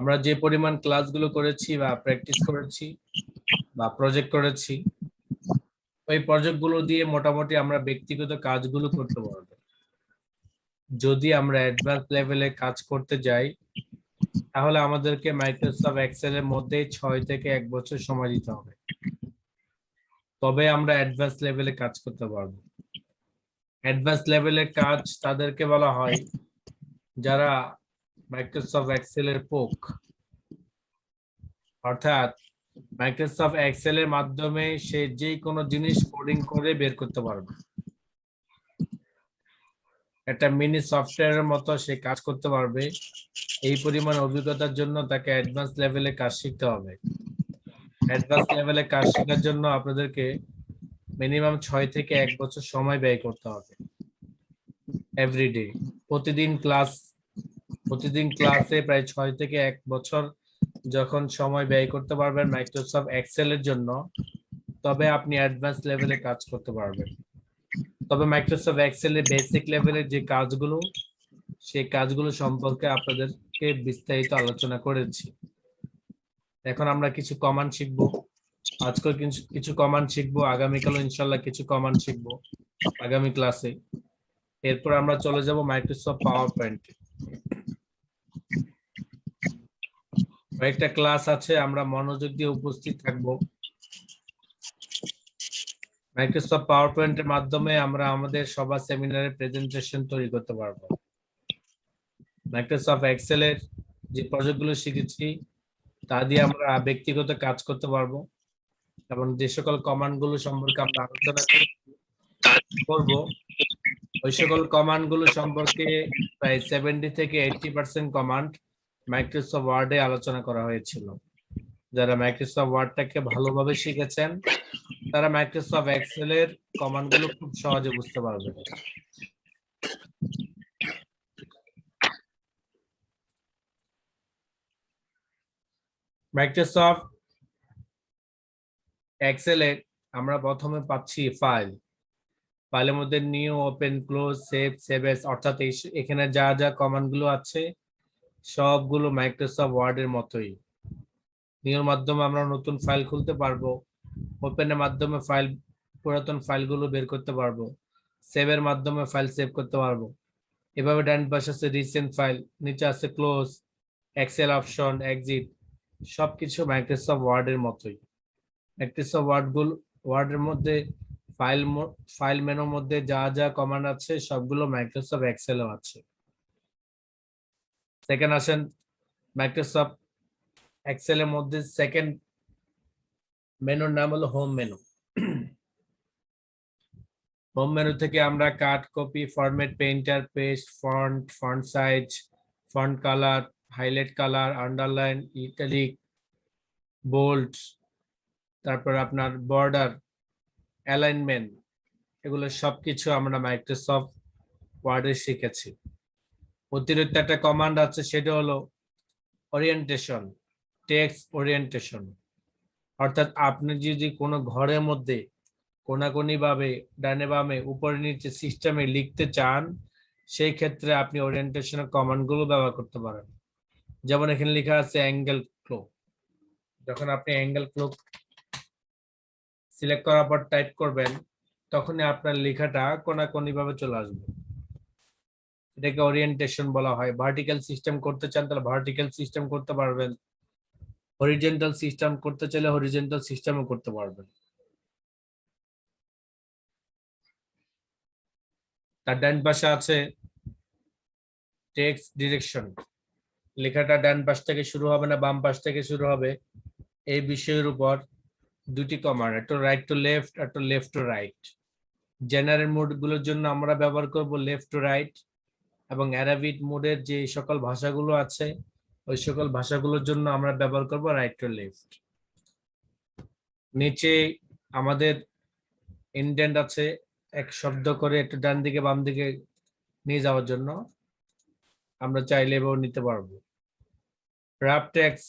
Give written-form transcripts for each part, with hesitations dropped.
আমরা যে পরিমাণ ক্লাসগুলো করেছি বা প্র্যাকটিস করেছি বা প্রজেক্ট করেছি, ওই প্রজেক্টগুলো দিয়ে মোটামুটি আমরা ব্যক্তিগত কাজগুলো করতে পারবো। যদি আমরা অ্যাডভান্স লেভেলে কাজ করতে যাই, তাহলে আমাদেরকে মাইক্রোসফট এক্সেল এর মধ্যে 6 থেকে 1 বছর সময় দিতে হবে, তবে আমরা অ্যাডভান্স লেভেলে কাজ করতে পারবো। অ্যাডভান্স লেভেলের কাজ তাদেরকে বলা হয় যারা মাইক্রোসফট এক্সেল এর পোক, অর্থাৎ মাইক্রোসফট এক্সেল এর মাধ্যমে সে যে কোনো জিনিস কোডিং করে বের করতে পারবে। একটা মিনি সফটওয়্যারের মতো সে কাজ করতে পারবে। এই পরিমাণ অভিজ্ঞতার জন্য তাকে অ্যাডভান্স লেভেলে কাজ শিখতে হবে। অ্যাডভান্স লেভেলে কাজ শেখার জন্য আপনাদেরকে মিনিমাম 6 থেকে 1 বছর সময় ব্যয় করতে হবে। এভরিডে, প্রতিদিন ক্লাসে প্রায় 6 থেকে 1 বছর যখন সময় ব্যয় করতে পারবেন মাইক্রোসফট এক্সেল এর জন্য, তবে আপনি অ্যাডভান্স লেভেলে কাজ করতে পারবেন। তবে মাইক্রোসফট এক্সেল এর বেসিক লেভেলের যে কাজগুলো, সেই কাজগুলো সম্পর্কে আপনাদেরকে বিস্তারিত আলোচনা করেছি। এখন আমরা কিছু কমান্ড শিখবো। আজকে কিছু কমান্ড শিখবো, আগামীকাল ইনশাল্লাহ কিছু কমান্ড শিখবো আগামী ক্লাসে। এরপর আমরা চলে যাব মাইক্রোসফট পাওয়ার পয়েন্টে। কয়েকটা ক্লাস আছে, আমরা মনোযোগ দিয়ে উপস্থিত থাকবো। মাইক্রোসফট পাওয়ার পয়েন্টের মাধ্যমে আমরা আমাদের সবার সেমিনারে প্রেজেন্টেশন তৈরি করতে পারবো। মাইক্রোসফট এক্সেল এর যে প্রজেক্টগুলো শিখেছি তা দিয়ে আমরা ব্যক্তিগত কাজ করতে পারবো, এবং যে সকল কমান্ড গুলো সম্পর্কে আমরা আলোচনা করব, ওই সকল কমান্ড গুলো সম্পর্কে প্রায় 70 থেকে 80% কমান্ড মাইক্রোসফট ওয়ার্ডে আলোচনা করা হয়েছিল। যারা মাইক্রোসফট ওয়ার্ডটাকে ভালোভাবে শিখেছেন তারা মাইক্রোসফট এক্সেল এর কমান্ড গুলো খুব সহজে বুঝতে পারবে। মাইক্রোসফট এক্সেল এ আমরা প্রথমে পাচ্ছি ফাইলের মধ্যে new, open, close, save S, অর্থাৎ এখানে যা যা কমান্ড গুলো আছে সবগুলো মাইক্রোসফট ওয়ার্ড এর মতোই। নিউর মাধ্যমে আমরা নতুন ফাইল খুলতে পারবো, ওপেনের মাধ্যমে পুরাতন ফাইলগুলো বের করতে পারবো, সেভের মাধ্যমে ফাইল সেভ করতে পারবো। এভাবে ডান পাশে আছে রিসেন্ট ফাইল, নিচে আছে ক্লোজ, এক্সেল অপশন, এক্সিট, সবকিছু মাইক্রোসফট ওয়ার্ড এর মতোই। মাইক্রোসফট ওয়ার্ডের মধ্যে ফাইল মেনুর মধ্যে যা যা কমান্ড আছে সবগুলো মাইক্রোসফট এক্সেলও আছে। সেকেন্ড আসেন মাইক্রোসফট এক্সেল এর মধ্যে সেকেন্ড মেনুর নাম হলো হোম মেনু। হোম মেনু থেকে আমরা cut, copy, format, painter, paste, font size, font colour, highlight colour, underline, italic, bold, তারপর আপনার বর্ডার, অ্যালাইনমেন্ট, এগুলো সবকিছু আমরা মাইক্রোসফট ওয়ার্ডে শিখেছি। অতিরিক্ত একটা কমান্ড আছে, সেটা হলো ওরিয়েন্টেশন, টেক্সট ওরিয়েন্টেশন। অর্থাৎ আপনি যদি কোনো ঘরের মধ্যে কোনাকুনি ভাবে ডানে বামে উপরে নিচে সিস্টেমে লিখতে চান, সেই ক্ষেত্রে আপনি ওরিয়েন্টেশনের কমান্ড গুলো ব্যবহার করতে পারেন। যেমন এখানে লেখা আছে অ্যাঙ্গেল ক্লোক। যখন আপনি অ্যাঙ্গেল ক্লোক সিলেক্ট করার পর টাইপ করবেন, তখনই আপনার লেখাটা কোনাকুনি ভাবে চলে আসবে। এটাকে ওরিয়েন্টেশন বলা হয়। ভার্টিক্যাল সিস্টেম করতে চান তাহলে ভার্টিক্যাল সিস্টেম করতে পারবেন, হরিজন্টাল সিস্টেম করতে চাইলে হরিজন্টাল সিস্টেমও করতে পারবেন। তার ডান পাশে আছে টেক্সট ডিরেকশন। লেখাটা ডান পাশ থেকে শুরু হবে না বাম পাশ থেকে শুরু হবে, এই বিষয়ের উপর দুটি কমান্ড, একটা রাইট টু লেফট, একটা left to right. General mode গুলোর জন্য আমরা ব্যবহার করব লেফট টু রাইট, এবং অ্যারাবিক মোডের যে সকল ভাষাগুলো আছে ওই সকল ভাষাগুলোর জন্য আমরা ব্যবহার করব রাইট টু লেফট। নিচে আমাদের ইন্ডেন্ট আছে, এক শব্দ করে একটু ডান দিকে বাম দিকে নিয়ে যাওয়ার জন্য, আমরা চাইলে এভাবে নিতে পারবো। র‍্যাপ টেক্সট,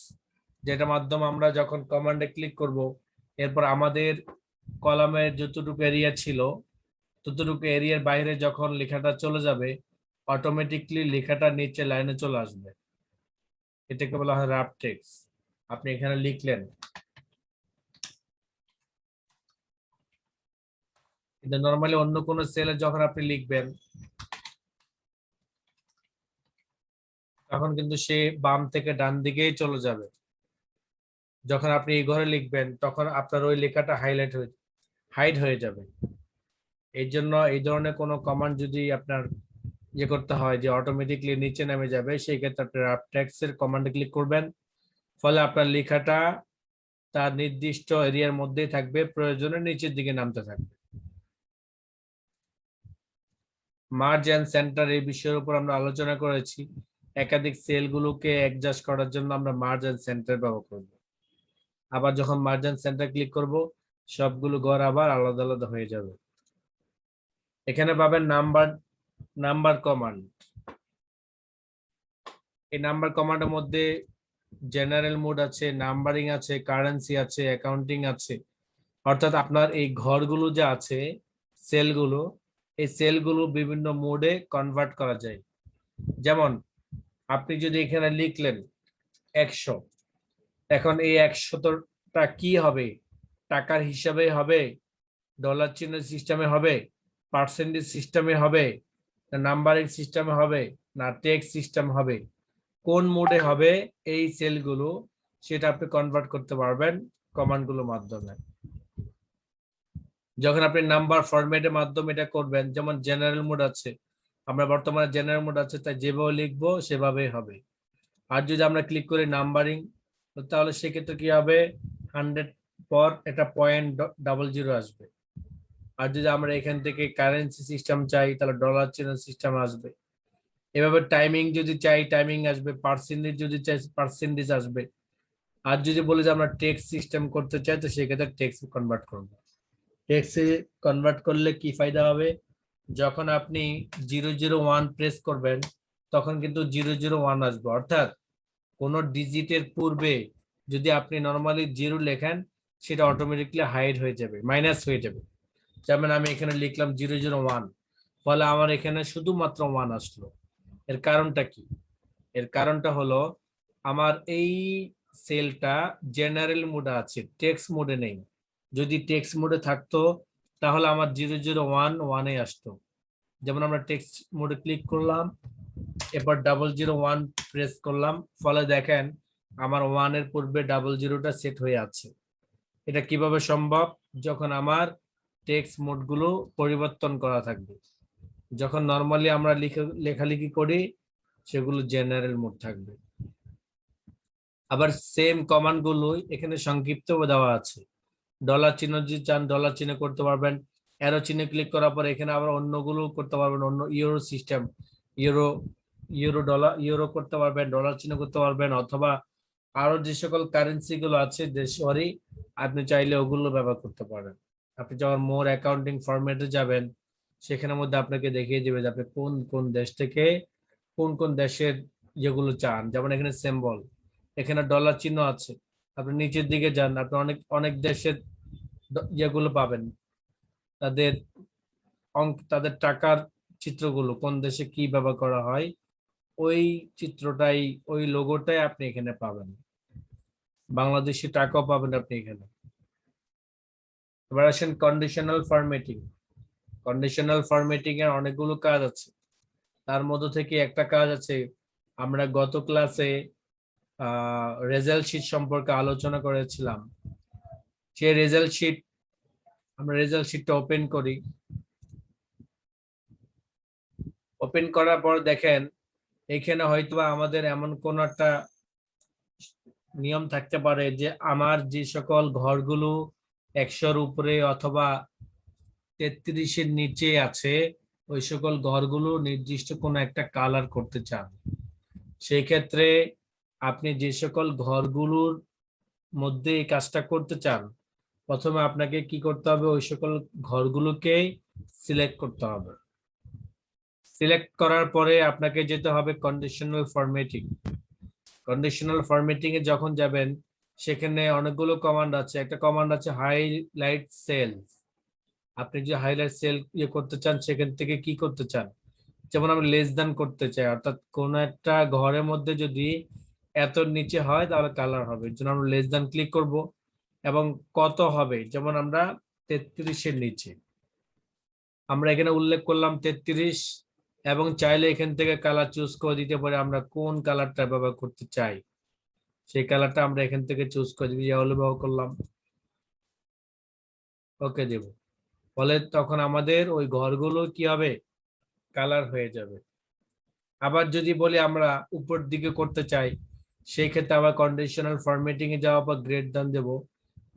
যেটা মাধ্যমে আমরা যখন কমান্ডে ক্লিক করব, এরপর আমাদের কলামের যতটুকু এরিয়া ছিল ততটুকু এরিয়ার বাইরে যখন লেখাটা চলে যাবে, অটোমেটিকলি লেখাটা নিচে লাইনে চলে আসবে। এটাকে বলা হয় রাফ টেক্সট। আপনি এখানে লিখলেন, কিন্তু নরমালি অন্য কোনো সেলে যখন আপনি লিখবেন তখন কিন্তু সে বাম থেকে ডান দিকেই চলে যাবে। যখন আপনি এই ঘরে লিখবেন তখন আপনার ওই লেখাটা হাইড হয়ে যাবে। এই জন্য এই ধরনের কোনো কমান্ড যদি আপনার ইয়ে করতে হয় যে অটোমেটিকলি নিচে নেমে যাবে, সেই ক্ষেত্রে আপনি রাফ টেক্সট এর কমান্ডে ক্লিক করবেন। ফলে আপনার লেখাটা তার নির্দিষ্ট এরিয়ার মধ্যেই থাকবে, প্রয়োজনে নিচের দিকে নামতে থাকবে। মার্জ এন্ড সেন্টার এই বিষয়ের উপর আমরা আলোচনা করেছি। একাধিক সেলগুলোকে অ্যাডজাস্ট করার জন্য আমরা মার্জ এন্ড সেন্টার ব্যবহার করব। আবার যখন মার্জ এন্ড সেন্টার ক্লিক করব, সবগুলো ঘর আবার আলাদা আলাদা হয়ে যাবে। এখানে পাবেন নাম্বার কমান্ড। এই নাম্বার কমান্ডের মধ্যে জেনারেল মোড আছে, নাম্বারিং আছে, কারেন্সি আছে, অ্যাকাউন্টিং আছে। অর্থাৎ আপনার এই ঘরগুলো যে আছে, সেলগুলো, এই সেলগুলো বিভিন্ন মোডে কনভার্ট করা যায়। যেমন আপনি যদি এখানে লিখলেন 100, এখন এই 100টা কি হবে? টাকার হিসাবে হবে, ডলার চিহ্ন সিস্টেমে হবে, পার্সেন্টেজ সিস্টেমে হবে, না নাম্বারিং সিস্টেমে হবে, না টেক্সট সিস্টেম হবে? কোন মোডে হবে এই সেলগুলো, সেটা আপনি কনভার্ট করতে পারবেন কমান্ডগুলোর মাধ্যমে। যখন আপনি নাম্বার ফরম্যাটের মাধ্যমে এটা করবেন, যেমন জেনারেল মোড আছে, আমরা বর্তমানে জেনারেল মোড আছে, তাই যেভাবে লিখবো সেভাবেই হবে। আর যদি আমরা ক্লিক করি নাম্বারিং, তাহলে সেক্ষেত্রে কি হবে? 100 পর এটা 0.00 আসবে। আর যদি আমরা এখান থেকে কারেন্সি সিস্টেম চাই, তাহলে ডলার চিহ্ন সিস্টেম আসবে। এভাবে টাইমিং যদি চাই টাইমিং আসবে, পার্সেন্টেজ যদি চাই পার্সেন্টেজ আসবে। আর যদি বলি যে আমরা টেক্সট সিস্টেম করতে চাই, তো সেক্ষেত্রে টেক্সট কনভার্ট করব। টেক্সটে কনভার্ট করলে কি ফায়দা হবে? যখন আপনি 001 প্রেস করবেন তখন কিন্তু 001 আসবে। অর্থাৎ কোন ডিজিটের পূর্বে যদি আপনি নর্মালি 0 লেখেন, সেটা অটোমেটিকলি হাইড হয়ে যাবে, মাইনাস হয়ে যাবে। যেমন আমি এখানে লিখলাম 001, ফলে আমার এখানে শুধুমাত্র 1 আসলো। এর কারণটা কি? এর কারণটা হলো আমার এই সেলটা জেনারেল মোডে আছে, টেক্সট মোডে নেই। যদি টেক্সট মোডে থাকতো তাহলে আমার 001 আসতো। যেমন আমরা টেক্সট মোডে ক্লিক করলাম, এরপর 001 প্রেস করলাম, ফলে দেখেন আমার 1 এর পূর্বে 00টা সেট হয়ে আছে। এটা কিভাবে সম্ভব? যখন আমার টেক্সট মোডগুলো পরিবর্তন করা থাকবে। যখন নর্মালি আমরা লেখালেখি করি, সেগুলো জেনারেল মোড থাকবে। আবার সেম কমান্ড গুলো এখানে সংক্ষিপ্ত দেওয়া আছে। ডলার চিহ্ন যদি চান ডলার চিহ্ন করতে পারবেন, অ্যারো চিহ্ন ক্লিক করার পর এখানে আবার অন্যগুলো করতে পারবেন। অন্য euro system, euro euro dollar euro করতে পারবেন, ডলার চিহ্ন করতে পারবেন, অথবা আরো যে সকল কারেন্সি গুলো আছে দেশওয়ারি, আপনি চাইলে ওগুলো ব্যবহার করতে পারেন। আপনি যখন মোর অ্যাকাউন্টিং ফরম্যাটে যাবেন, সেখানের মধ্যে আপনাকে দেখিয়ে দেবে যে আপনি কোন কোন দেশ থেকে কোন কোন দেশের যেগুলো চান। যেমন এখানে সিম্বল, এখানে ডলার চিহ্ন আছে, আপনি নিচের দিকে যান, আপনি অনেক অনেক দেশের ইয়েগুলো পাবেন, তাদের তাদের টাকার চিত্রগুলো, কোন দেশে কি ব্যবহার করা হয়, ওই চিত্রটাই, ওই লোগোটাই আপনি এখানে পাবেন। বাংলাদেশি টাকাও পাবেন আপনি এখানে। এবার আসেন কন্ডিশনাল ফরম্যাটিং। কন্ডিশনাল ফরম্যাটিং এর অনেকগুলো কাজ আছে, তার মধ্যে থেকে একটা কাজ আছে, আমরা গত ক্লাসে রেজাল্ট শিট সম্পর্কে আলোচনা করেছিলাম। সেই রেজাল্ট শিট, আমরা রেজাল্ট শিটটা ওপেন করি। ওপেন করার পর দেখেন এখানে হয়তো আমাদের এমন কোন একটা নিয়ম থাকতে পারে যে আমার যে সকল ঘরগুলো 100-র উপরে অথবা 33-এর নিচে আছে, ওই সকল ঘরগুলো নির্দিষ্ট কোনো একটা কালার করতে চান। সেই ক্ষেত্রে আপনি যে সকল ঘরগুলোর মধ্যে এই কাজটা করতে চান, প্রথমে আপনাকে কি করতে হবে? ওই সকল ঘরগুলোকে সিলেক্ট করতে হবে। সিলেক্ট করার পরে আপনাকে যেতে হবে কন্ডিশনাল ফরম্যাটিং। কন্ডিশনাল ফরম্যাটিং এ যখন যাবেন, সেখানে অনেকগুলো কমান্ড আছে। একটা কমান্ড আছে হাইলাইট সেলস। আপনি যে হাইলাইট সেল ইয়ে করতে চান, সেখান থেকে কি করতে চান? যেমন আমরা লেস দ্যান করতে চাই, অর্থাৎ কোন একটা ঘরের মধ্যে যদি এত নিচে হয় তাহলে কালার হবে, এর জন্য আমরা লেস দ্যান ক্লিক করব। এবং কত হবে, যেমন আমরা 33-এর নিচে আমরা এখানে উল্লেখ করলাম 33, এবং চাইলে এখান থেকে কালার চুজ করে দিতে পারি আমরা কোন কালারটা ব্যবহার করতে চাই, সেই কালারটা আমরা এখান থেকে চুজ করে দিবি, ইয়েলো ব্যবহার করলাম, ওকে দেব। ফলে তখন আমাদের ওই ঘরগুলো কি হবে, কালার হয়ে যাবে। আবার যদি বলি আমরা উপর দিকে করতে চাই, সেই ক্ষেত্রে আবার কন্ডিশনাল ফরম্যাটিং এ যাওয়ার পর গ্রেটার দ্যান দেব,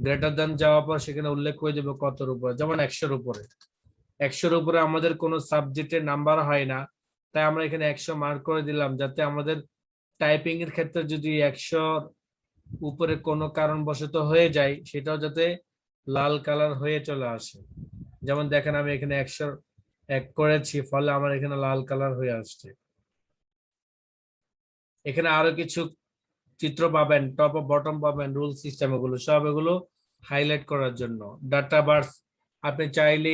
গ্রেটার দ্যান যাওয়ার পর সেখানে উল্লেখ করে দেবো কতর উপরে, যেমন 100-এর উপরে। 100-এর উপরে আমাদের কোনো সাবজেক্টের নাম্বার হয় না, তাই আমরা এখানে 100 মার্ক করে দিলাম, যাতে আমাদের টাইপিং এর ক্ষেত্রে যদি 100-র উপরে কোনো কারণবশত হয়ে যায় সেটাও যাতে লাল কালার হয়ে চলে আসে। যেমন দেখেন আমি এখানে 101 করেছি, ফলে আমার এখানে লাল কালার হয়ে আসছে। এখানে আরো কিছু চিত্র পাবেন, টপ ও বটম পাবেন, রুল সিস্টেম, এগুলো সব এগুলো হাইলাইট করার জন্য। ডাটা বার্স, আপনি চাইলে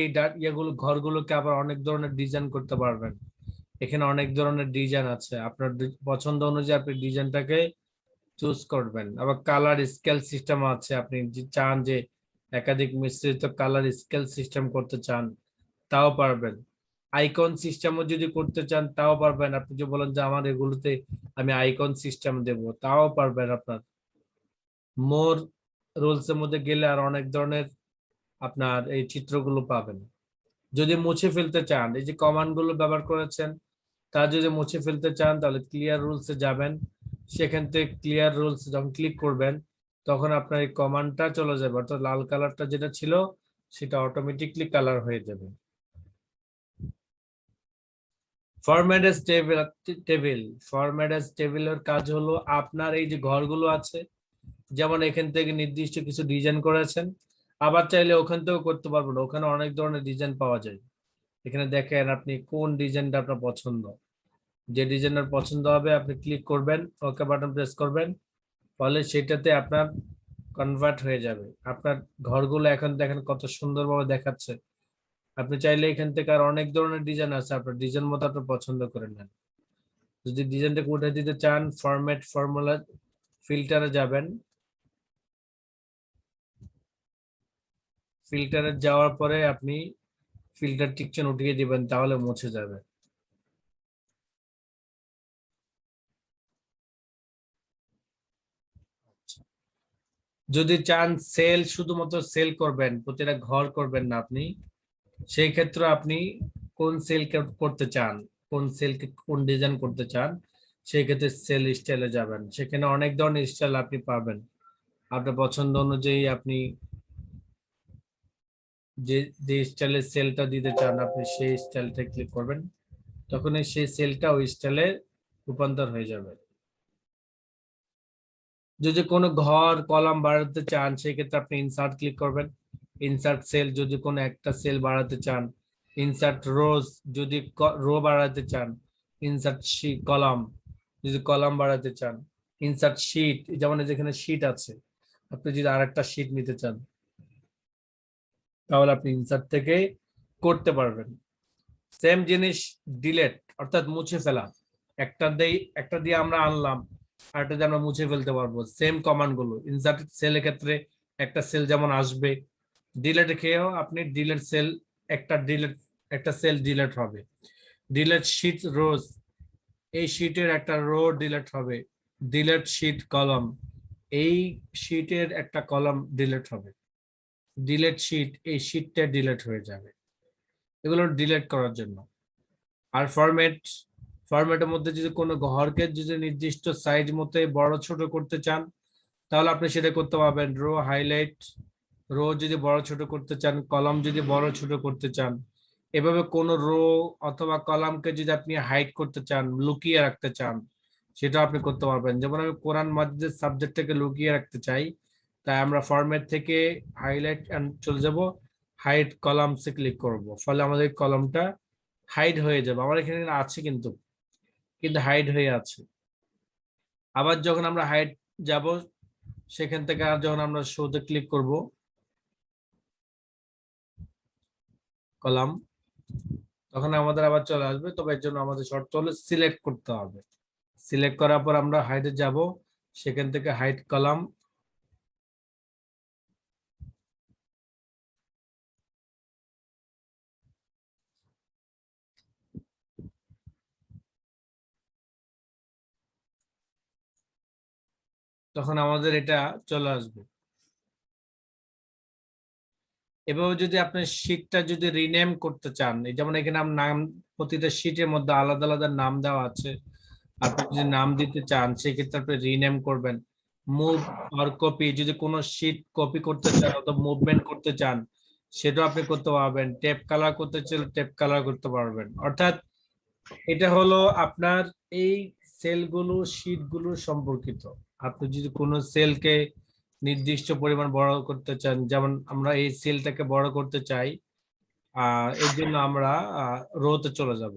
এগুলো ঘরগুলোকে আবার অনেক ধরনের ডিজাইন করতে পারবেন। এখানে অনেক ধরনের ডিজাইন আছে, আপনার পছন্দ অনুযায়ী আপনি ডিজাইনটাকে চুজ করবেন। আবার কালার স্কেল সিস্টেম আছে, আপনি যে চান যে একাধিক মিশ্রিত কালার স্কেল সিস্টেম করতে চান তাও পারবেন। আইকন সিস্টেমও যদি করতে চান তাও পারবেন, আপনি যে বলেন যে আমার এগুলোতে আমি আইকন সিস্টেম দেব তাও পারবেন। আপনার মোর রুলস এর মধ্যে গেলে আর অনেক ধরনের আপনার এই চিত্রগুলো পাবেন। যদি মুছে ফেলতে চান, এই যে কমান্ড গুলো ব্যবহার করেছেন তা যদি মুছে ফেলতে চান তাহলে ক্লিয়ার রুলস এ যাবেন, সেখান থেকে ক্লিয়ার রুলস যখন ক্লিক করবেন তখন আপনার এই কমান্ডটা চলে যাবে, অর্থাৎ লাল কালারটা যেটা ছিল সেটা অটোমেটিকলি কালার হয়ে যাবে। Format as table, format as টেবিলের কাজ হলো আপনার এই যে ঘরগুলো আছে, যেমন এখান থেকে নির্দিষ্ট কিছু ডিজাইন করেছেন, আবার চাইলে ওখান থেকেও করতে পারবেন, ওখানে অনেক ধরনের ডিজাইন পাওয়া যায়। এখানে দেখেন আপনি কোন ডিজাইনটা আপনার পছন্দ, যে ডিজাইনার পছন্দ হবে আপনি ক্লিক করবেন, ওকে বাটন প্রেস করবেন, ফলে সেটাতে আপনার কনভার্ট হয়ে যাবে। আপনার ঘরগুলো এখন দেখেন কত সুন্দরভাবে দেখাচ্ছে। আপনি চাইলে এখান থেকে আর অনেক ধরনের ডিজাইন আছে, আপনার ডিজাইন মতো আপনি পছন্দ করে নেন। যদি ডিজাইনটাকে উঠে দিতে চান ফরম্যাট ফর্মুলা ফিল্টারে যাবেন, ফিল্টারে যাওয়ার পরে আপনি ফিল্টার টিকচেন উঠিয়ে দিবেন, তাহলে মুছে যাবে। যদি চান সেল, শুধুমাত্র সেল করবেন, প্রতিটা ঘর করবেন না আপনি, সেই ক্ষেত্রে আপনি কোন সেল করতে চান, কোন সেলকে কোন ডিজাইন করতে চান, সেই ক্ষেত্রে সেল স্টাইলে যাবেন, সেখানে অনেক ধরনের স্টাইল আপনি পাবেন। আপনার পছন্দ অনুযায়ী আপনি যে যে স্টাইলে সেলটা দিতে চান আপনি সেই স্টাইলটা ক্লিক করবেন, তখন সেই সেলটা ওই স্টাইলে রূপান্তর হয়ে যাবে। যদি কোনো ঘর কলাম বাড়াতে চান সেক্ষেত্রে আপনি ইনসার্ট ক্লিক করবেন, ইনসার্ট সেল যদি কোনো একটা সেল বাড়াতে চান, ইনসার্ট রোজ যদি রো বাড়াতে চান, ইনসার্ট কলাম যদি কলাম বাড়াতে চান, ইনসার্ট শিট, যেমন যেখানে শিট আছে আপনি যদি আরেকটা শিট নিতে চান তাহলে আপনি ইনসার্ট থেকে করতে পারবেন। সেম জিনিস ডিলেট, অর্থাৎ মুছে ফেলা, একটা দিয়ে আমরা আনলাম আর একটা দিয়ে আমরা মুছে ফেলতে পারবো, সেম কমান্ড গুলো। ইনসার্ট সেলের ক্ষেত্রে একটা সেল যেমন আসবে, ডিলেট খেয়েও আপনি ডিলেট সেল, একটা সেল ডিলেট হবে। ডিলেট শীট রোজ, এই শীটের একটা রো ডিলেট হবে। ডিলেট শীট কলম, এই শীটের একটা কলম ডিলেট হবে। ডিলেট শীট, এই শীটটা ডিলেট হয়ে যাবে। এগুলো ডিলেট করার জন্য। আর ফরম্যাটের মধ্যে যদি কোনো ঘরকে যদি নির্দিষ্ট সাইজ মতো বড় ছোট করতে চান তাহলে আপনি সেটা করতে পারবেন। রো হাইলাইট, রো যদি বড় ছোট করতে চান, কলাম যদি বড় ছোট করতে চান, এভাবে কোন রো অথবা কলামকে যদি আপনি হাইড করতে চান, লুকিয়ে রাখতে চান, সেটা আপনি করতে পারবেন। যেমন আমি কোরআন মাজিদের সাবজেক্টটাকে লুকিয়ে রাখতে চাই, তাই আমরা ফরম্যাট থেকে হাইলাইট চলে যাব, হাইড কলামসে ক্লিক করব, ফলে আমাদের কলামটা হাইড হয়ে যাবে। আমার এখানে আছে কিন্তু হাইড হয়ে আছে। আবার যখন আমরা হাইড যাব সেখান থেকে আর যখন আমরা শোতে ক্লিক করব কলাম, তখন আমাদের আবার চলে আসবে, তবে এর জন্য আমাদের শর্ত হলো সিলেক্ট করতে হবে। সিলেক্ট করার পর আমরা হাইডে যাব, সেখান থেকে হাইট কলাম, তখন আমাদের এটা চলে আসবে। এভাবে যদি আপনি শীটটা যদি রিনেম করতে চান, এই যেমন এখানে নাম, প্রতিটা শীটের মধ্যে আলাদা আলাদা নাম দেওয়া আছে, আপনি যদি নাম দিতে চান সেক্ষেত্রে আপনি রিনেম করবেন। মুভ আর কপি, যদি কোনো শীট কপি করতে চান অথবা মুভমেন্ট করতে চান সেটাও আপনি করতে পারবেন। টেপ কালার করতে চাইলে টেপ কালার করতে পারবেন। অর্থাৎ এটা হলো আপনার এই সেলগুলো শীটগুলো সম্পর্কিত। আপনি যদি কোনো সেলকে নির্দিষ্ট পরিমাণ বড় করতে চান, যেমন আমরা এই সেলটাকে বড় করতে চাই, এর জন্য আমরা রোতে চলে যাব।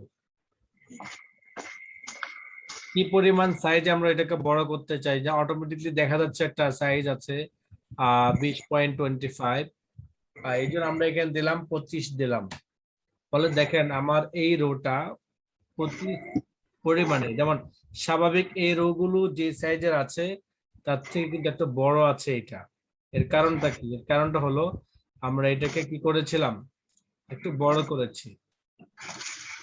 কি পরিমাণ সাইজে আমরা এটাকে বড় করতে চাই, যা অটোমেটিকলি দেখা যাচ্ছে একটা সাইজ আছে 20.25, এই জন্য আমরা এখানে দিলাম 25 দিলাম। ফলে দেখেন আমার এই রোটা 25 পরিমাণে, যেমন স্বাভাবিক এই রো গুলো যে সাইজের আছে তার থেকে কিন্তু একটা বড় আছে এটা। এর কারণটা কি? এর কারণটা হলো আমরা এটাকে কি করেছিলাম, একটু বড় করেছি।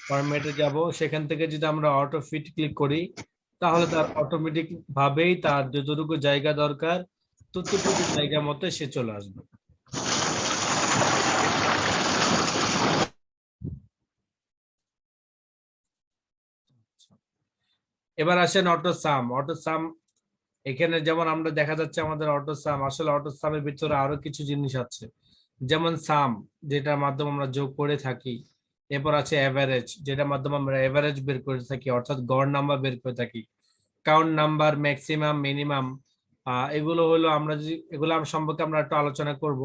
ফরম্যাটে যাব, সেখান থেকে যদি আমরা অটো ফিট ক্লিক করি তাহলে তার অটোমেটিক ভাবেই তার যতটুকু জায়গা দরকার ততটুকু জায়গা মতো সে চলে আসবে। এবার আসেন অটো সাম। অটো সাম, এখানে যেমন আমরা দেখা যাচ্ছে আমাদের অটো সাম, আসলে অটো সামের ভিতরে আরো কিছু জিনিস আছে, যেমন সাম যেটার মাধ্যমে আমরা যোগ করে থাকি। এরপর আছে এভারেজ, যেটার মাধ্যমে আমরা এভারেজ বের করে থাকি, অর্থাৎ গড় নাম্বার বের করে থাকি। কাউন্ট নাম্বার, ম্যাক্সিমাম, মিনিমাম, এগুলো হলো আমরা যদি এগুলো সম্পর্কে আমরা একটু আলোচনা করব।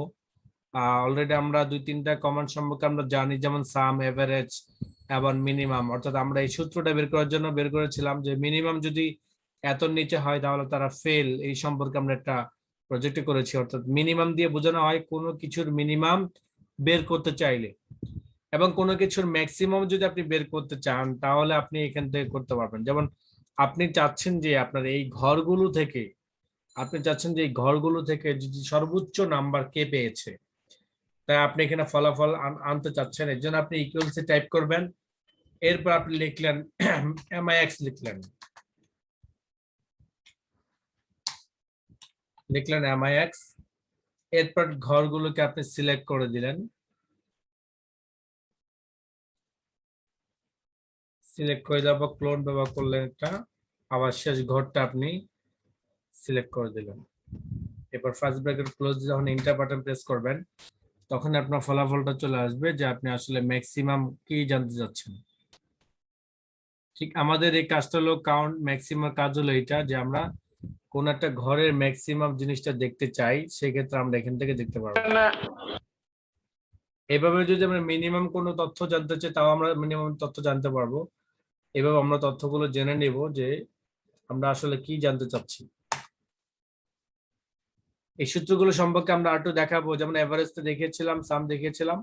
অলরেডি আমরা 2-3টা কমান্ড সম্পর্কে আমরা জানি, যেমন সাম, এভারেজ এবং মিনিমাম। অর্থাৎ আমরা এই সূত্রটা বের করার জন্য বের করেছিলাম যে মিনিমাম যদি এত নিচে হয় তাহলে তারা ফেল, এই সম্পর্কে আমরা একটা প্রজেক্ট করেছি। অর্থাৎ মিনিমাম দিয়ে বোঝানো হয় কোনো কিছুর মিনিমাম বের করতে চাইলে, এবং কোনো কিছুর ম্যাক্সিমাম যদি আপনি বের করতে চান তাহলে আপনি এখান থেকে করতে পারবেন। যেমন আপনি চাচ্ছেন যে আপনার এই ঘরগুলো থেকে, আপনি চাচ্ছেন যে এই ঘরগুলো থেকে যদি সর্বোচ্চ নাম্বার কে পেয়েছে, তাই আপনি এখানে ফলাফল আনতে চাচ্ছেন। এর জন্য আপনি ইকুয়ালস টাইপ করবেন, এরপর আপনি লিখলেন MIX, লিখলেন MIX, এরপর ঘরগুলোকে আপনি সিলেক্ট করে দিলেন, সিলেক্ট করে দেওয়ার পর ক্লোন ব্যবহার করলেন একটা, আবার শেষ ঘরটা আপনি সিলেক্ট করে দিলেন। এরপর ফার্স্ট ব্র্যাকেট ক্লোজ, যখন এন্টার বাটন প্রেস করবেন তখন আপনার ফলাফলটা চলে আসবে যে আপনি আসলে ম্যাক্সিমাম কি জানতে চাচ্ছেন। ঠিক আমাদের এই কাজটা হলো কাউন্ট ম্যাক্সিমাম কাজ হলো এটা, যে আমরা কোন একটা ঘরের ম্যাক্সিমাম জিনিসটা দেখতে চাই, সেক্ষেত্রে আমরা এখান থেকে দেখতে পারবো। এভাবে যদি আমরা মিনিমাম কোনো তথ্য জানতে চাই তাও আমরা মিনিমাম তথ্য জানতে পারবো। এভাবে আমরা তথ্যগুলো জেনে নেব যে আমরা আসলে কি জানতে চাচ্ছি। এই সূত্রগুলো সম্পর্কে আমরা একটু দেখাবো, যেমন এভারেজটা দেখিয়েছিলাম, সাম দেখিয়েছিলাম।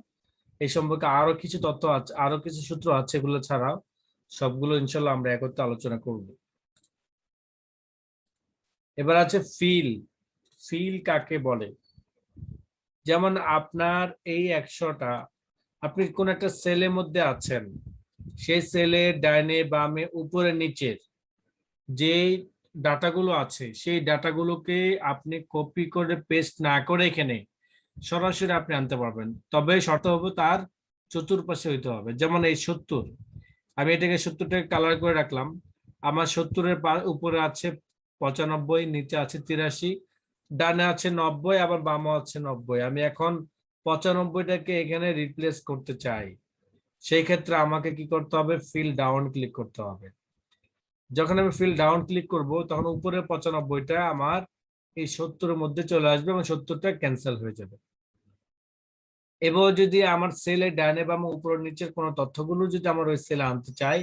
এই সম্পর্কে আরো কিছু তথ্য আছে, আরো কিছু সূত্র আছে, এগুলো ছাড়াও সবগুলো ইনশাল্লাহ আমরা একত্রে আলোচনা করব। এবার আছে ফিল। ফিল কাকে বলে? যেমন আপনার এই 100টা, আপনি কোন একটা সেলের মধ্যে আছেন, সেই সেলের ডাইনে বামে উপরে নিচের যে ডাটাগুলো আছে সেই ডাটাগুলোকে আপনি কপি করে পেস্ট না করে এখানে সরাসরি আপনি আনতে পারবেন, তবে শর্ত হবে তার চতুর্পাশে হইতে হবে। যেমন এই 70, আমি এটাকে 70টাকে কালার করে রাখলাম, আমার 70-এর উপরে আছে 95, নিচে আছে 83, ডানে আছে 90, আবার বামে আছে 90। আমি এখন 95টাকে এখানে রিপ্লেস করতে চাই, সেই ক্ষেত্রে আমাকে কি করতে হবে? ফিল ডাউন ক্লিক করতে হবে। যখন আমি ফিল ডাউন ক্লিক করব তখন উপরে 95টা আমার এই 70-এর মধ্যে চলে আসবে এবং 70টা ক্যান্সেল হয়ে যাবে। এবার যদি আমার সেলের ডানে বামে উপর নিচের কোনো তথ্যগুলো যদি আমার ওই সেলে আনতে চাই,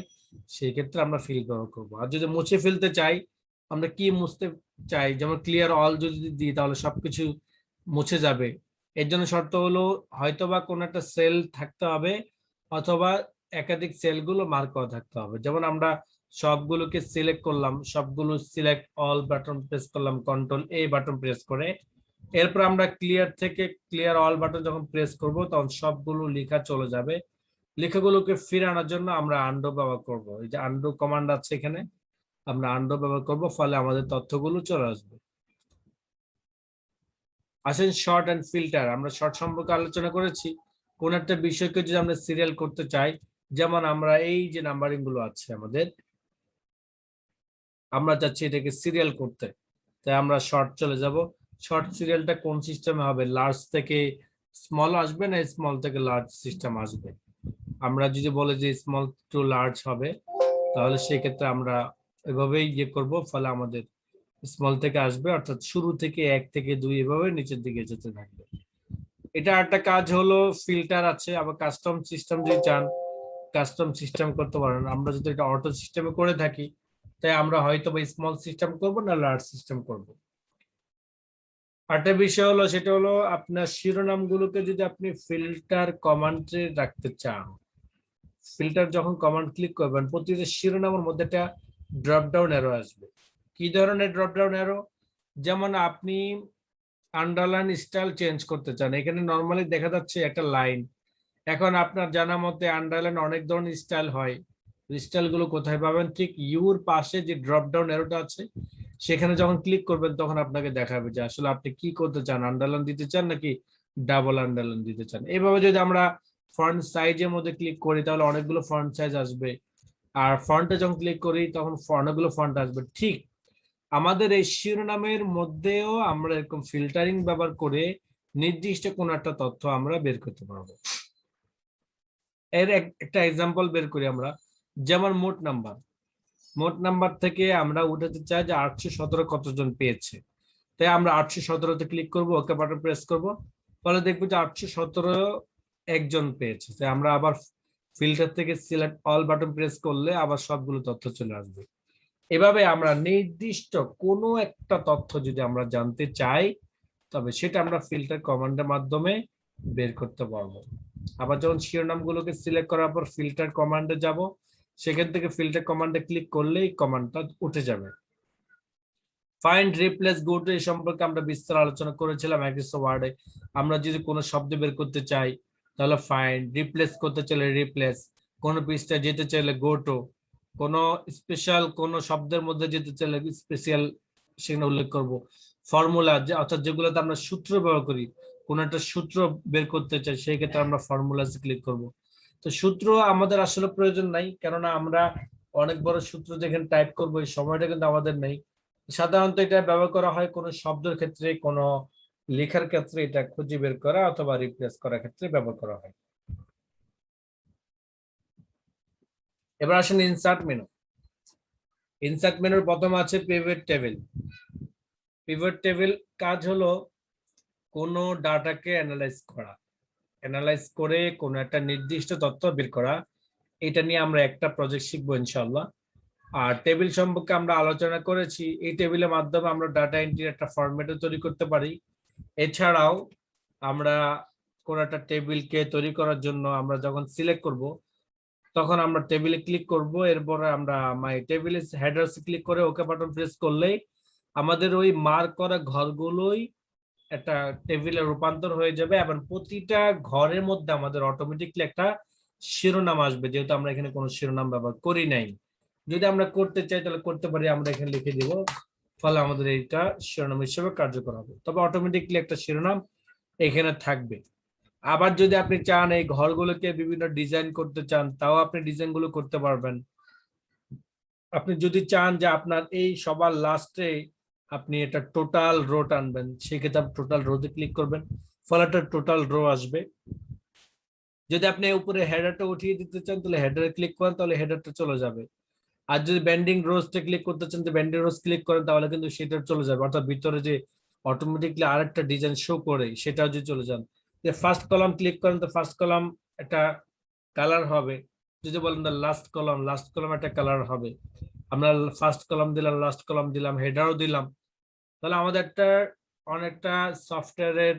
সেই ক্ষেত্রে আমরা ফিল ব্যবহার করবো। আর যদি মুছে ফেলতে চাই, আমরা কি মুছতে চাই, যেমন ক্লিয়ার অল যদি দিই তাহলে সবকিছু মুছে যাবে। এর জন্য শর্ত হলো হয়তোবা কোনো একটা সেল থাকতে হবে অথবা একাধিক সেলগুলো মার্ক করা থাকতে হবে। যেমন আমরা সবগুলোকে সিলেক্ট করলাম, সবগুলো সিলেক্ট অল বাটন প্রেস করলাম, কন্ট্রোল এ বাটন প্রেস করে। এরপর আমরা ক্লিয়ার থেকে ক্লিয়ার অল বাটন যখন প্রেস করব তখন সবগুলো লেখা চলে যাবে। লেখাগুলোকে ফিরানোর জন্য আমরা আন্ডু ব্যবহার করব। এই যে আন্ডু কমান্ড আছে এখানে, আমরা আন্ডু ব্যবহার করব, ফলে আমাদের তথ্যগুলো চলে আসবে। আসেন শর্ট এন্ড ফিল্টার। আমরা শর্ট সম্পর্কে আলোচনা করেছি। কোন একটা বিষয়কে যদি আমরা সিরিয়াল করতে চাই, যেমন আমরা এই যে নাম্বারিং গুলো আছে আমাদের, আমরা চাচ্ছি এটাকে সিরিয়াল করতে, তাই আমরা শর্ট চলে যাব। শর্ট সিরিয়ালটা কোন সিস্টেমে হবে, লার্জ থেকে স্মল আসবে না স্মল থেকে লার্জ সিস্টেম আসবে? আমরা যদি বলে যে স্মল টু লার্জ হবে, তাহলে সেই ক্ষেত্রে আমরা এভাবেই ইয়ে করব, ফলে আমাদের স্মল থেকে আসবে, অর্থাৎ শুরু থেকে 1 থেকে 2 এভাবে নিচের দিকে যেতে থাকবে। এটা একটা কাজ হলো। ফিল্টার আছে, আবার কাস্টম সিস্টেম যদি চান কাস্টম সিস্টেম করতে পারেন। আমরা যদি এটা অটো সিস্টেমে করে থাকি, তাই আমরা হয়তো বা স্মল সিস্টেম করব না লার্জ সিস্টেম করব। আরেকটা বিষয় হলো, সেটা হলো আপনার শিরোনামগুলোকে যদি আপনি ফিল্টার কমান্ডে রাখতে চান, ফিল্টার যখন কমান্ড ক্লিক করবেন প্রতিটা শিরোনামের মধ্যে একটা ড্রপ ডাউন অ্যারো আসবে। কি ধরনের ড্রপ ডাউন অ্যারো? যেমন আপনি আন্ডারলাইন স্টাইল চেঞ্জ করতে চান, এখানে নরমালি দেখা যাচ্ছে একটা লাইন। এখন আপনার জানা মতে আন্ডারলাইন অনেক ধরনের স্টাইল হয়। স্টাইল গুলো কোথায় পাবেন? ঠিক ইউর পাশে যে ড্রপ ডাউন অ্যারোটা আছে, সেখানে যখন ক্লিক করবেন তখন আপনাকে দেখাবে যে আসলে আপনি কি করতে চান, আন্ডারলাইন দিতে চান নাকি ডাবল আন্ডারলাইন দিতে চান। এভাবে যদি আমরা ফন্ট সাইজের মধ্যে ক্লিক করি তাহলে অনেকগুলো ফন্ট সাইজ আসবে, আর ফন্টে যখন ক্লিক করি তখন অনেকগুলো ফন্ট আসবে। ঠিক আমাদের এই শিরোনামের মধ্যেও আমরা এরকম ফিল্টারিং ব্যবহার করে নির্দিষ্ট কোন একটা তথ্য আমরা বের করতে পারবো। এর একটা এক্সাম্পল বের করি আমরা, যেমন মোট নাম্বার থেকে আমরা উঠাতে চাই যে 817 কতজন পেয়েছে, তাই আমরা 817-তে ক্লিক করব, ওকে বাটন প্রেস করব, ফলে দেখবো যে 817 একজন পেয়েছে। তাই আমরা আবার ফিল্টার থেকে সিলেক্ট অল বাটন প্রেস করলে আবার সবগুলো তথ্য চলে আসবে। এভাবে আমরা নির্দিষ্ট কোনো একটা তথ্য যদি আমরা জানতে চাই, তবে সেটা আমরা ফিল্টার কমান্ডের মাধ্যমে বের করতে পারবো। আবার যখন শিরোনামগুলোকে সিলেক্ট করার পর ফিল্টার কমান্ডে যাব, সেখান থেকে ফিল্টার কমান্ডে ক্লিক করলেই কমান্ডটা উঠে যাবে। ফাইন্ড রিপ্লেস গো টু এই সম্পর্কে আমরা বিস্তার আলোচনা করেছিলাম মাইক্রোসফট ওয়ার্ডে। আমরা যদি কোনো শব্দ বের করতে চাই তাহলে ফাইন্ড, রিপ্লেস করতে চাইলে রিপ্লেস, কোনো পৃষ্ঠায় যেতে চাইলে গো টু, কোনো স্পেশাল কোনো শব্দের মধ্যে যেতে চাইলে স্পেশাল সেখানে উল্লেখ করব। ফর্মুলা, অর্থাৎ যেগুলোতে আমরা সূত্র ব্যবহার করি, কোন একটা সূত্র বের করতে চাই সেই ক্ষেত্রে আমরা ফর্মুলাতে ক্লিক করব। তো সূত্র আমাদের আসলে প্রয়োজন নাই, কেননা আমরা অনেক বড় সূত্র যেখানে টাইপ করবো এই সময়টা কিন্তু আমাদের নেই। সাধারণত এটা ব্যবহার করা হয় কোনো শব্দের ক্ষেত্রে, কোনো লেখার ক্ষেত্রে এটা খুঁজে বের করা অথবা রিপ্লেস করার ক্ষেত্রে ব্যবহার করা হয়। এবার আসেন ইনসার্ট মেনু। ইনসার্ট মেনুর প্রথম আছে পিভট টেবিল। পিভট টেবিল কাজ হলো কোনো ডাটাকে অ্যানালাইজ করে কোনো একটা নির্দিষ্ট তথ্য বের করা। এটা নিয়ে আমরা একটা প্রজেক্ট শিখবো ইনশাআল্লাহ। আর টেবিল সম্পর্কে আমরা আলোচনা করেছি, এই টেবিলের মাধ্যমে আমরা ডাটা এন্ট্রির একটা ফরম্যাটও তৈরি করতে পারি। এছাড়াও আমরা কোন একটা টেবিলকে তৈরি করার জন্য আমরা যখন সিলেক্ট করব তখন আমরা টেবিলে ক্লিক করব, এরপরে আমরা মাই টেবিল হেডার্স ক্লিক করে ওকে বাটন প্রেস করলেই আমাদের ওই মার্ক করা ঘরগুলোই একটা টেবিলে রূপান্তর হয়ে যাবে, এবং প্রতিটা ঘরের মধ্যে আমাদের অটোমেটিকলি একটা শিরোনাম আসবে, যেহেতু আমরা এখানে কোনো শিরোনাম ব্যবহার করি নাই। যদি আমরা করতে চাই তাহলে করতে পারি, আমরা এখানে লিখে দিব, ফলে আমাদের এইটা শিরোনাম হিসেবে কার্যকর হবে, তবে অটোমেটিকলি একটা শিরোনাম এখানে থাকবে। আবার যদি আপনি চান এই ঘরগুলোকে বিভিন্ন ডিজাইন করতে চান, তাও আপনি ডিজাইন গুলো করতে পারবেন। আপনি যদি চান যে আপনার এই সবার লাস্টে আপনি এটা টোটাল রো টানবেন, সেক্ষেত্রে আপনি টোটাল রোতে ক্লিক করবেন, ফলে একটা টোটাল রো আসবে। যদি আপনি উপরে হেডারটা উঠিয়ে দিতে চান তাহলে হেডারে ক্লিক করেন, তাহলে হেডারটা চলে যাবে। আর যদি ব্যান্ডিং রোজটা ক্লিক করতে চান, ব্যান্ডিং রোজ ক্লিক করেন, তাহলে কিন্তু সেটা চলে যাবে, অর্থাৎ ভিতরে যে অটোমেটিকলি আরেকটা ডিজাইন শো করে সেটা যদি চলে যান। যে ফার্স্ট কলাম ক্লিক করেন তো ফার্স্ট কলাম একটা কালার হবে, যদি বলেন লাস্ট কলাম একটা কালার হবে। আমরা ফার্স্ট কলাম দিলাম, লাস্ট কলাম দিলাম, হেডারও দিলাম, তাহলে আমাদের একটা অনেকটা সফটওয়্যারের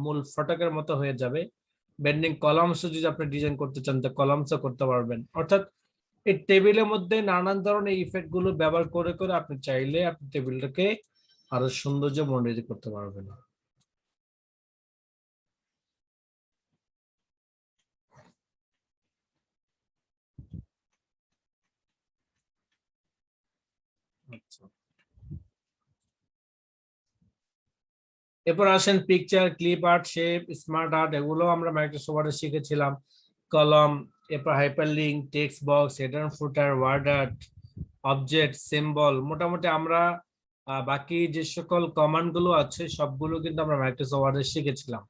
মূল ফটকের মতো হয়ে যাবে। বেন্ডিং কলামস যদি আপনি ডিজাইন করতে চান তো কলামসও করতে পারবেন। অর্থাৎ এই টেবিলের মধ্যে নানান ধরনের ইফেক্ট গুলো ব্যবহার করে করে আপনি চাইলে আপনি টেবিলটাকে আরো সৌন্দর্যমণ্ডিত করতে পারবেন। আচ্ছা, এরপর আসেন picture, clip art, shape, smart art, এগুলো আমরা মাইক্রোসফট ওয়ার্ডে শিখেছিলাম। কলম, এরপর hyperlink, text box, header footer, word art, object, symbol, মোটামুটি আমরা বাকি যে সকল কমান্ড গুলো আছে সবগুলো কিন্তু আমরা মাইক্রোসফট ওয়ার্ডে শিখেছিলাম।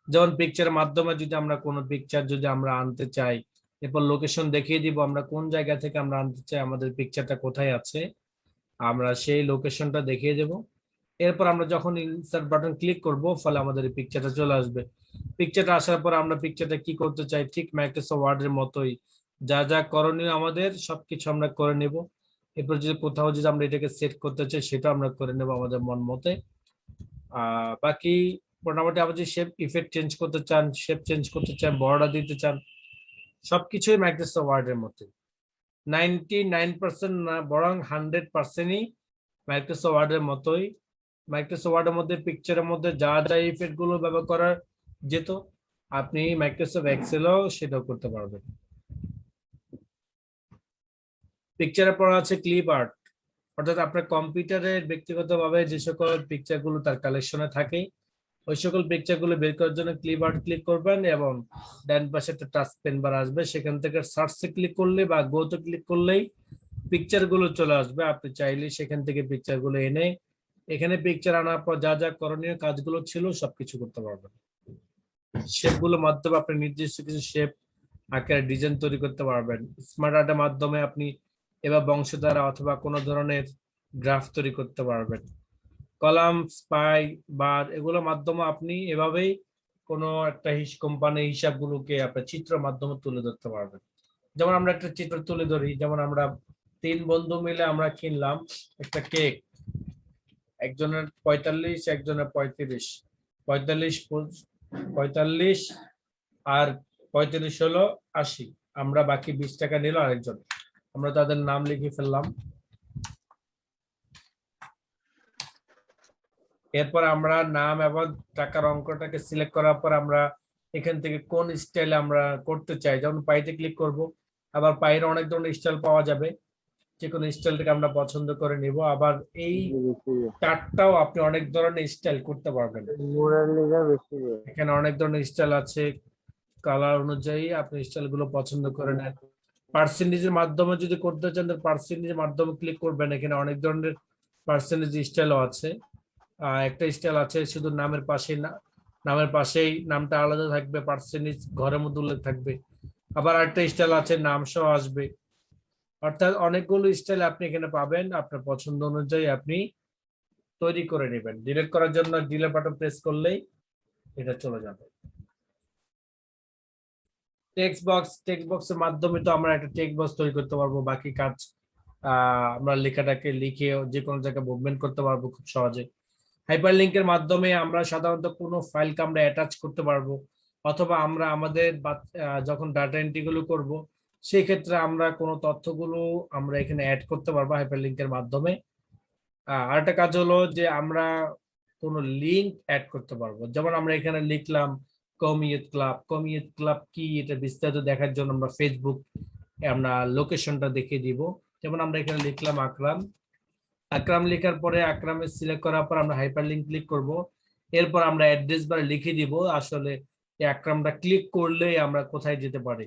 যেমন পিকচারের মাধ্যমে যদি আমরা কোনো পিকচার যদি আমরা আনতে চাই, এরপর লোকেশন দেখিয়ে দিব আমরা কোন জায়গা থেকে আমরা আনতে চাই, আমাদের পিকচারটা কোথায় আছে, আমরা সেই লোকেশনটা দেখিয়ে দেব। এরপর আমরা যখন ইনসার্ট বাটন ক্লিক করব ফলে আমাদের এই পিকচারটা চলে আসবে। পিকচারটা আসার পর আমরা পিকচারটা কি করতে চাই, ঠিক মাইক্রোসফট ওয়ার্ডের মতোই যা যা করণীয় আমাদের সবকিছু আমরা করে নেব। এরপর যদি কোথাও যদি আমরা এটাকে সেট করতে চাই সেটা আমরা করে নেব আমাদের মন মতে। বাকি মোটামুটি আপনি যদি শেপ ইফেক্ট চেঞ্জ করতে চান, শেপ চেঞ্জ করতে চান, বর্ডার দিতে চান, সবকিছুই মাইক্রোসফট ওয়ার্ডের মতো। 99% না বরং 100%ই মাইক্রোসফট ওয়ার্ডের মতোই। মাইক্রোসফট ওয়ার্ডের মধ্যে পিকচারের মধ্যে যা যা ইফেক্ট গুলো ব্যবহার করা যেত আপনি মাইক্রোসফট এক্সেলও সেটাও করতে পারবেন। পিকচারের পর আছে ক্লিপ আর্ট, অর্থাৎ আপনার কম্পিউটারে ব্যক্তিগতভাবে যে সকল পিকচার গুলো তার কালেকশনে থাকে ওই সকল পিকচার গুলো বের করার জন্য ক্লিপ আর্ট ক্লিক করবেন এবং ডান পাশে একটা টাচ পেন বার আসবে, সেখান থেকে সার্চে ক্লিক করলে বা গোতে ক্লিক করলেই পিকচার গুলো চলে আসবে। আপনি চাইলে সেখান থেকে পিকচার গুলো এনে এখানে পিকচার আনার পর যা যা করণীয় কাজগুলো ছিল সবকিছু করতে পারবেন। শেপ গুলোর মাধ্যমে আপনি নির্দিষ্ট কিছু শেপ আকারে ডিজাইন তৈরি করতে পারবেন। স্মার্ট আর্টের মাধ্যমে আপনি এবার বংশধারা অথবা কোনো ধরনের গ্রাফ তৈরি করতে পারবেন। কলাম, স্পাই, বার, এগুলোর মাধ্যমে আপনি এভাবেই কোনো একটা কোম্পানির হিসাবগুলোকে আপনার চিত্র মাধ্যমে তুলে ধরতে পারবেন। যেমন আমরা একটা চিত্র তুলে ধরি, যেমন আমরা 3 বন্ধু মিলে আমরা কিনলাম একটা কেক, একজনের 45, একজনের 35, 45 আর 35 হলো 80, আমরা বাকি 20 টাকা নিল আরেকজন, আমরা তাদের নাম লিখে ফেললাম। এরপর আমরা নাম এবং টাকার অঙ্কটাকে সিলেক্ট করার পর আমরা এখান থেকে কোন স্টাইলে আমরা করতে চাই, যেমন পাইতে ক্লিক করব। আবার পায়ের অনেক ধরনের স্টাইল পাওয়া যাবে, যে কোনো স্টাইলটাকে আমরা পছন্দ করে নিব। আবার এই চারটাও আপনি অনেক ধরনের স্টাইল করতে পারবেন, এখানে অনেক ধরনের স্টাইল আছে, কালার অনুযায়ী আপনি স্টাইল গুলো পছন্দ করে নেন। পার্সেন্টেজের মাধ্যমে যদি করতে চান পার্সেন্টেজের মাধ্যমে ক্লিক করবেন, এখানে অনেক ধরনের পার্সেন্টেজ স্টাইলও আছে। একটা স্টাইল আছে শুধু নামের পাশে, নামের পাশেই নামটা আলাদা থাকবে, পার্সেন্টেজ ঘরের মধ্যে উল্লেখ থাকবে। আবার একটা স্টাইল আছে নাম সহ আসবে। অর্থাৎ অনেকগুলো স্টাইল আপনি এখানে পাবেন, আপনার পছন্দ অনুযায়ী আপনি তৈরি করে নেবেন। ডিলিট করার জন্য ডিলিট বাটন প্রেস করলেই এটা চলে যাবে। টেক্সট বক্সের মাধ্যমে তো আমরা একটা টেক্সট বক্স তৈরি করতে পারবো, বাকি কাজ আমরা লেখাটাকে লিখে যে কোনো জায়গায় মুভমেন্ট করতে পারবো খুব সহজে। হাইপারলিংকের মাধ্যমে আমরা সাধারণত কোনো ফাইলকে আমরা অ্যাটাচ করতে পারবো, অথবা আমরা আমাদের যখন ডাটা এন্ট্রি গুলো করবো সেই ক্ষেত্রে আমরা কোনো তথ্যগুলো আমরা এখানে অ্যাড করতে পারবো হাইপারলিংকের মাধ্যমে। আরেকটা কাজ হলো যে আমরা কোনো লিংক অ্যাড করতে পারবো, যেমন আমরা এখানে লিখলাম কমিউনিটি ক্লাব কি, এটা বিস্তারিত দেখার জন্য আমরা ফেসবুক আমরা লোকেশনটা দেখিয়ে দিব। যেমন আমরা এখানে লিখলাম আকরাম লেখার পরে আকরামের সিলেক্ট করার পর আমরা হাইপারলিংক ক্লিক করব। এরপর আমরা অ্যাড্রেস বার লিখে দিব আসলে এই আকরামটা ক্লিক করলে আমরা কোথায় যেতে পারি।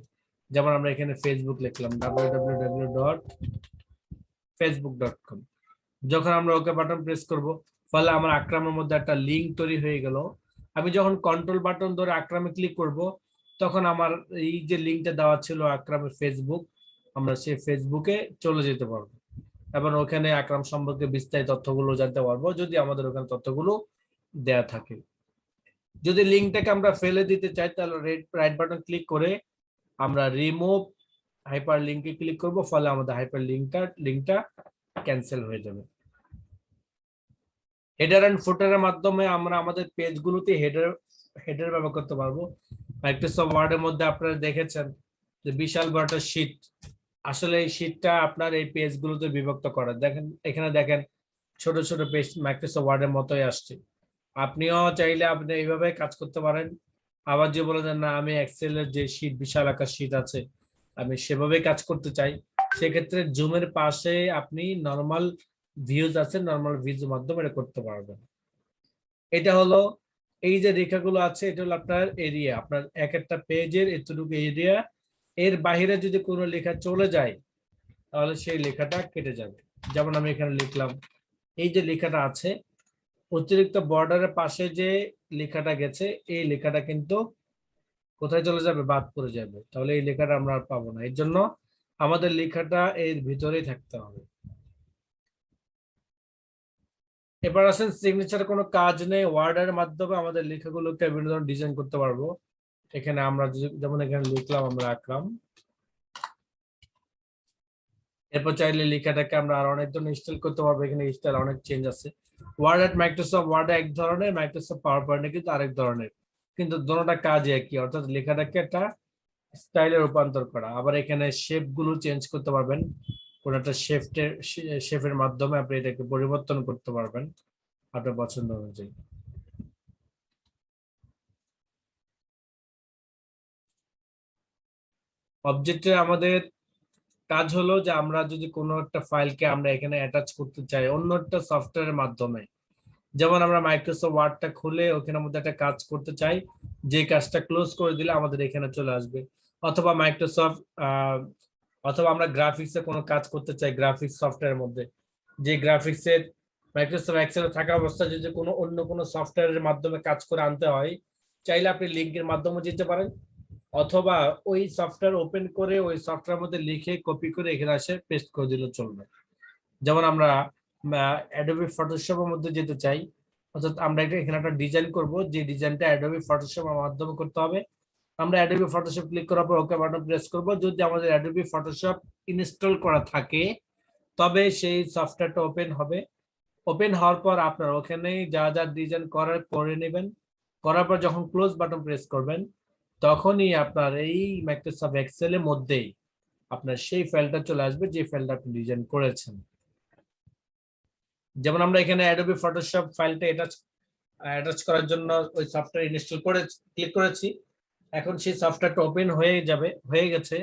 যেমন আমরা এখানে ফেসবুক লিখলাম www.facebook.com। যখন আমরা ওকে বাটন প্রেস করব ফলে আমার আকরামের মধ্যে একটা লিংক তৈরি হয়ে গেল। আমি যখন কন্ট্রোল বাটন ধরে আকরামে ক্লিক করব তখন আমার এই যে লিংকটা দেওয়া ছিল আকরামের ফেসবুক, আমরা সেই ফেসবুকে চলে যেতে পারবো এবং ওখানে আকরাম সম্পর্কে বিস্তারিত তথ্যগুলো জানতে পারবো যদি আমাদের ওখানে তথ্যগুলো দেয়া থাকে। যদি লিংকটাকে আমরা ফেলে দিতে চাই তাহলে রাইট বাটন ক্লিক করে আমরা রিমুভ হাইপার লিংকে ক্লিক করব, ফলে আমাদের হাইপার লিংকটা ক্যান্সেল হয়ে যাবে। হেডার এন্ড ফুটারের মাধ্যমে আমরা আমাদের পেজগুলোতে হেডার ব্যবহার করতে পারবো। মাইক্রোসফট ওয়ার্ডের মধ্যে আপনারা দেখেছেন যে বিশাল বড় একটা শীট, আসলে এই শীটটা আপনার এই পেজগুলোতে বিভক্ত করা, দেখেন এখানে দেখেন ছোট ছোট পেজ মাইক্রোসফট ওয়ার্ডের মতোই আসছে। আপনিও চাইলে আপনি এইভাবে কাজ করতে পারেন। আবার যে বলে দেন না আমি এক্সেলের যে শীট বিশাল আকার শীট আছে আমি সেভাবে কাজ করতে চাই, সেক্ষেত্রে জুমের পাশে আপনি নর্মাল ভিউজ আছে, নর্মাল ভিউজের মাধ্যমে এটা করতে পারবেন। এটা হলো এই যে রেখাগুলো আছে এটা হলো আপনার এরিয়া, আপনার এক একটা পেজের এতটুকু এরিয়া, এর বাইরে যদি কোনো লেখা চলে যায় তাহলে সেই লেখাটা কেটে যাবে। যেমন আমি এখানে লিখলাম, এই যে লেখাটা আছে অতিরিক্ত বর্ডারের পাশে যে লেখাটা গেছে এই লেখাটা কিন্তু কোথায় চলে যাবে, বাদ পড়ে যাবে, তাহলে এই লেখাটা আমরা আর পাবো না। এর জন্য আমাদের লেখাটা এর ভিতরেই থাকতে হবে। এবার আসেন সিগনেচারে কোনো কাজ নেই, ওয়ার্ডের মাধ্যমে আমাদের লেখাগুলোকে বিভিন্ন ধরনের ডিজাইন করতে পারবো। এখানে আমরা যেমন এখানে লিখলাম আমরা রাখলাম, এরপর চাইলে লেখাটাকে আমরা আর অনেক ধরনের স্টাইল করতে পারবো। এখানে স্টাইল অনেক চেঞ্জ আছে। ওয়ার্ড এট মাইক্রোসফট ওয়ার্ড এক ধরনের, মাইক্রোসফট পাওয়ার পয়েন্টে কিন্তু আরেক ধরনের, কিন্তু দুটোটা কাজ একই, অর্থাৎ লেখাটাকে একটা স্টাইলে রূপান্তর করা। আবার এখানে শেপ গুলো চেঞ্জ করতে পারবেন, কোন একটা শেফের মাধ্যমে আপনি এটাকে পরিবর্তন করতে পারবেন আপনার পছন্দ অনুযায়ী। অবজেক্টে আমাদের কাজ হলো যে আমরা যদি কোনো একটা ফাইলকে আমরা এখানে অ্যাটাচ করতে চাই অন্য একটা সফটওয়্যারের মাধ্যমে, যেমন আমরা মাইক্রোসফট ওয়ার্ডটা খুলে ওখানের মধ্যে একটা কাজ করতে চাই, যে কাজটা ক্লোজ করে দিলে আমাদের এখানে চলে আসবে। অথবা মাইক্রোসফট অথবা আমরা গ্রাফিক্সে কোনো কাজ করতে চাই গ্রাফিক্স সফটওয়্যারের মধ্যে, যে গ্রাফিক্সের মাইক্রোসফট এক্সেল থাকা অবস্থায় যদি কোনো অন্য কোনো সফটওয়্যারের মাধ্যমে কাজ করে আনতে হয়, চাইলে আপনি লিংকের মাধ্যমে যেতে পারেন, অথবা ওই সফটওয়্যার ওপেন করে ওই সফটওয়্যার মধ্যে লিখে কপি করে এখানে আসে পেস্ট করে দিলে চলবে। যেমন আমরা অ্যাডোবি ফটোশপের মধ্যে যেতে চাই, অর্থাৎ আমরা এখানে একটা ডিজাইন করব, যে ডিজাইনটা অ্যাডোবি ফটোশপের মাধ্যমে করতে হবে। আমরা অ্যাডোবি ফটোশপ ক্লিক করার পর ওকে বাটন প্রেস করব। যদি আমাদের অ্যাডোবি ফটোশপ ইনস্টল করা থাকে তবে সেই সফটওয়্যারটা ওপেন হবে। ওপেন হওয়ার পর আপনার ওখানে যা যা ডিজাইন করার করে নেবেন, করার পর যখন ক্লোজ বাটন প্রেস করবেন তখনই আপনার এই মাইক্রোসফট এক্সেলের মধ্যেই আপনার সেই ফাইলটা চলে আসবে যে ফাইলটা আপনি ডিজাইন করেছেন। যেমন আমরা এখানে অ্যাডোবি ফটোশপ ফাইলটা অ্যাটাচ করার জন্য ওই সফটওয়্যার ইনস্টল করে ক্লিক করেছি, এখন সেই সফটওয়্যারটা ওপেন হয়ে গেছে।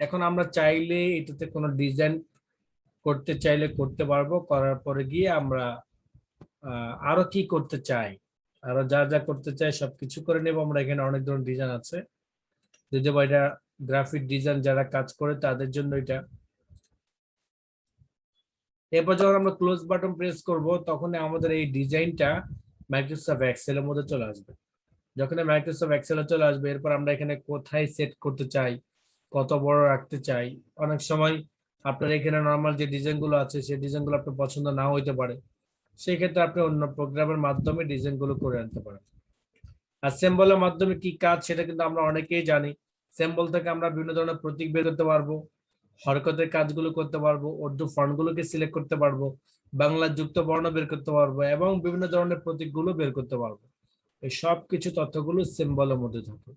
এখন আমরা চাইলে এটাতে কোনো ডিজাইন করতে চাইলে করতে পারবো, করার পরে গিয়ে আমরা আরো কি করতে চাই, আরো যা যা করতে চাই সবকিছু করে নেব। আমরা এখানে অনেক ধরনের ডিজাইন আছে, যদিও এটা গ্রাফিক ডিজাইন যারা কাজ করে তাদের জন্য এটা। এরপর যখন আমরা ক্লোজ বাটন প্রেস করব তখন আমাদের এই ডিজাইনটা মাইক্রোসফট এক্সেল এর মধ্যে চলে আসবে। যখন মাইক্রোসফট এক্সেল এ চলে আসবে এরপর আমরা এখানে কোথায় সেট করতে চাই, কত বড় রাখতে চাই, অনেক সময় আপনার এখানে নরমাল যে ডিজাইন গুলো আছে সেই ডিজাইন গুলো আপনার পছন্দ নাও হইতে পারে, সেই ক্ষেত্রে আপনি অন্য প্রোগ্রামের মাধ্যমে ডিজাইন গুলো করে আনতে পারেন। আর সিম্বলের মাধ্যমে কি কাজ সেটা কিন্তু আমরা অনেকেই জানি। সিম্বল থেকে আমরা বিভিন্ন ধরনের প্রতীক বের করতে পারবো, হরকতের কাজগুলো করতে পারবো, উর্দু ফন্টগুলোকে সিলেক্ট করতে পারবো, বাংলা যুক্ত বর্ণ বের করতে পারবো এবং বিভিন্ন ধরনের প্রতীকগুলো বের করতে পারবো। এই সব কিছু তথ্যগুলো সিম্বলের মধ্যে থাকে।